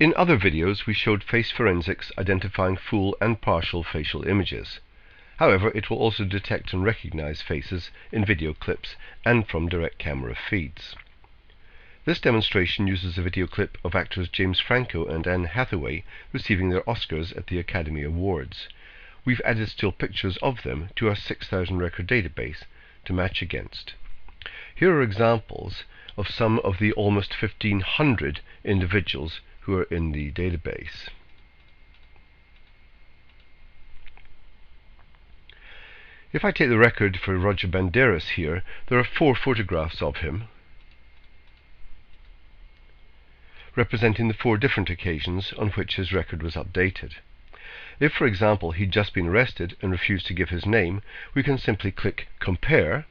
In other videos, we showed face forensics identifying full and partial facial images. However, it will also detect and recognize faces in video clips and from direct camera feeds. This demonstration uses a video clip of actors James Franco and Anne Hathaway receiving their Oscars at the Academy Awards. We've added still pictures of them to our 6,000 record database to match against. Here are examples of some of the almost 1,500 individuals who are in the database. If I take the record for Roger Banderas here, there are 4 photographs of him, representing the 4 different occasions on which his record was updated. If, for example, he'd just been arrested and refused to give his name, we can simply click Compare,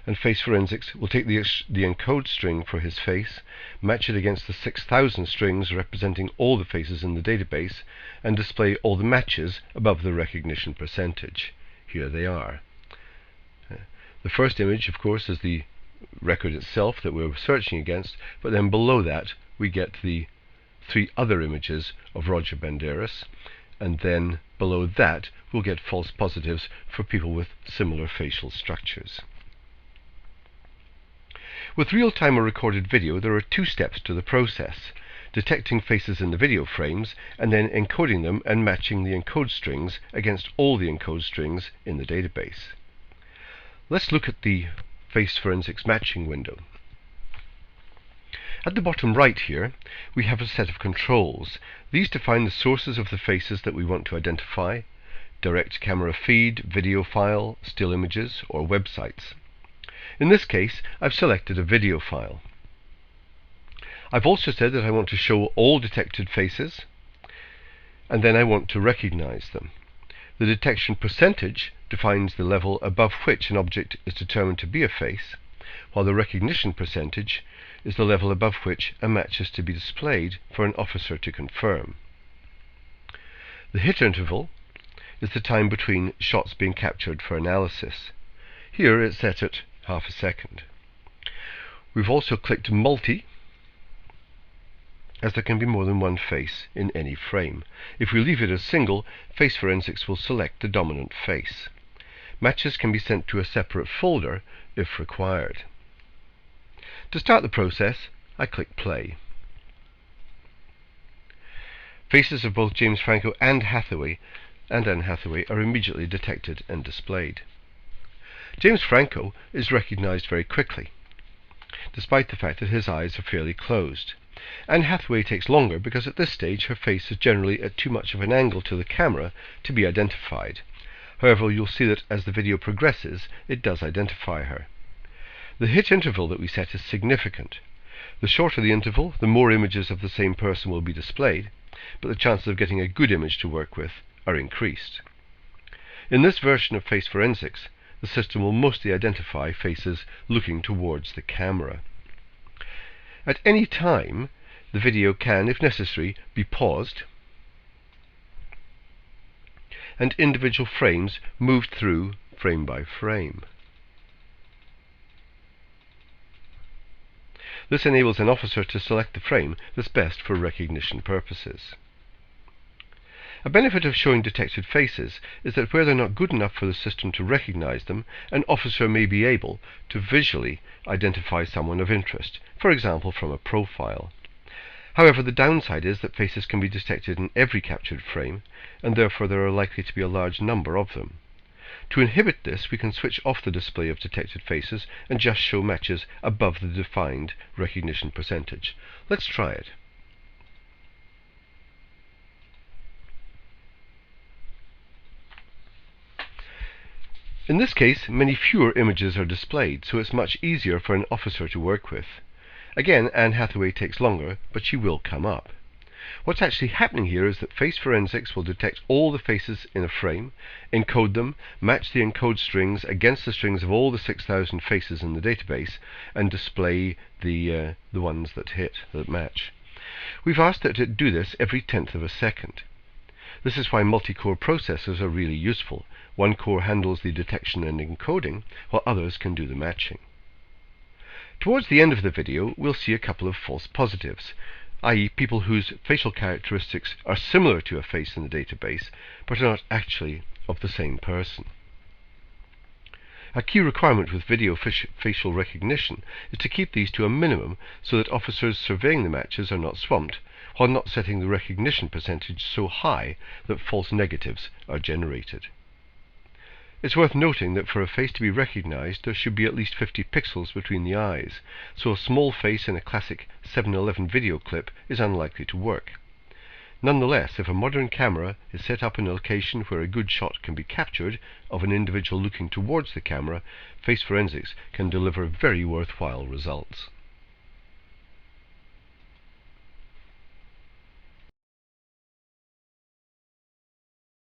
and Face Forensics will take the encode string for his face, match it against the 6,000 strings representing all the faces in the database, and display all the matches above the recognition percentage. Here they are. The first image, of course, is the record itself that we're searching against, but then below that we get the 3 other images of Roger Banderas, and then below that we'll get false positives for people with similar facial structures. With real-time or recorded video, there are 2 steps to the process: detecting faces in the video frames and then encoding them and matching the encode strings against all the encode strings in the database. Let's look at the Face Forensics matching window. At the bottom right here, we have a set of controls. These define the sources of the faces that we want to identify: direct camera feed, video file, still images, or websites. In this case, I've selected a video file. I've also said that I want to show all detected faces, and then I want to recognize them. The detection percentage defines the level above which an object is determined to be a face, while the recognition percentage is the level above which a match is to be displayed for an officer to confirm. The hit interval is the time between shots being captured for analysis. Here it's set at half a second. We've also clicked multi, as there can be more than one face in any frame. If we leave it as single, Face Forensics will select the dominant face. Matches can be sent to a separate folder if required. To start the process, I click play. Faces of both James Franco and Anne Hathaway are immediately detected and displayed. James Franco is recognized very quickly, despite the fact that his eyes are fairly closed. Anne Hathaway takes longer because at this stage her face is generally at too much of an angle to the camera to be identified. However, you'll see that as the video progresses, it does identify her. The hit interval that we set is significant. The shorter the interval, the more images of the same person will be displayed, but the chances of getting a good image to work with are increased. In this version of Face Forensics, the system will mostly identify faces looking towards the camera. At any time, the video can, if necessary, be paused and individual frames moved through frame by frame. This enables an officer to select the frame that's best for recognition purposes. A benefit of showing detected faces is that where they're not good enough for the system to recognize them, an officer may be able to visually identify someone of interest, for example from a profile. However, the downside is that faces can be detected in every captured frame, and therefore there are likely to be a large number of them. To inhibit this, we can switch off the display of detected faces and just show matches above the defined recognition percentage. Let's try it. In this case, many fewer images are displayed, so it's much easier for an officer to work with. Again, Anne Hathaway takes longer, but she will come up. What's actually happening here is that Face Forensics will detect all the faces in a frame, encode them, match the encode strings against the strings of all the 6,000 faces in the database, and display the ones that match. We've asked it to do this every 1/10 of a second. This is why multi-core processors are really useful. One core handles the detection and encoding, while others can do the matching. Towards the end of the video, we'll see a couple of false positives, i.e. people whose facial characteristics are similar to a face in the database, but are not actually of the same person. A key requirement with video facial recognition is to keep these to a minimum so that officers surveying the matches are not swamped, while not setting the recognition percentage so high that false negatives are generated. It's worth noting that for a face to be recognized, there should be at least 50 pixels between the eyes, so a small face in a classic 7-11 video clip is unlikely to work. Nonetheless, if a modern camera is set up in a location where a good shot can be captured of an individual looking towards the camera, face forensics can deliver very worthwhile results.